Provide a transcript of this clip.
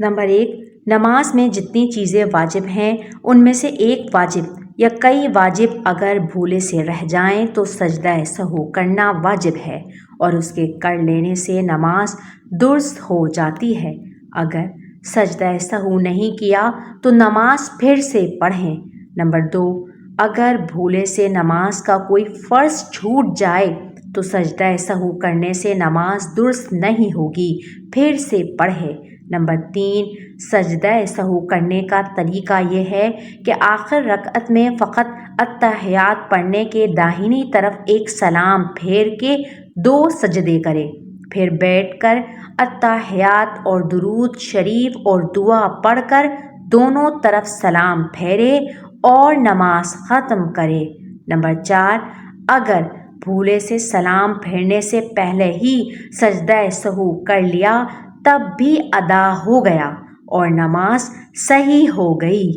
Number 1, नमाज में जितनी चीज़ें वाजिब हैं उनमें से एक वाजिब या कई वाजिब अगर भूले से रह जाएं तो सजदा सहू करना वाजिब है और उसके कर लेने से नमाज दुरुस्त हो जाती है। अगर सजदा सहू नहीं किया तो नमाज फिर से पढ़ें। नंबर 2, अगर भूले से नमाज का कोई फ़र्ज छूट जाए तो सजदा सहू करने से नमाज दुरुस्त नहीं होगी, फिर से पढ़े। नंबर 3, सजदा सहू करने का तरीका ये है कि आखिर रकअत में फ़कत अत्तहियात पढ़ने के दाहिनी तरफ एक सलाम फेर के 2 सजदे करें, फिर बैठकर अत्तहियात और दुरूद शरीफ और दुआ पढ़कर दोनों तरफ सलाम फेरे और नमाज ख़त्म करे। नंबर 4, अगर भूले से सलाम फेरने से पहले ही सजदा सहू कर लिया तब भी अदा हो गया और नमाज सही हो गई।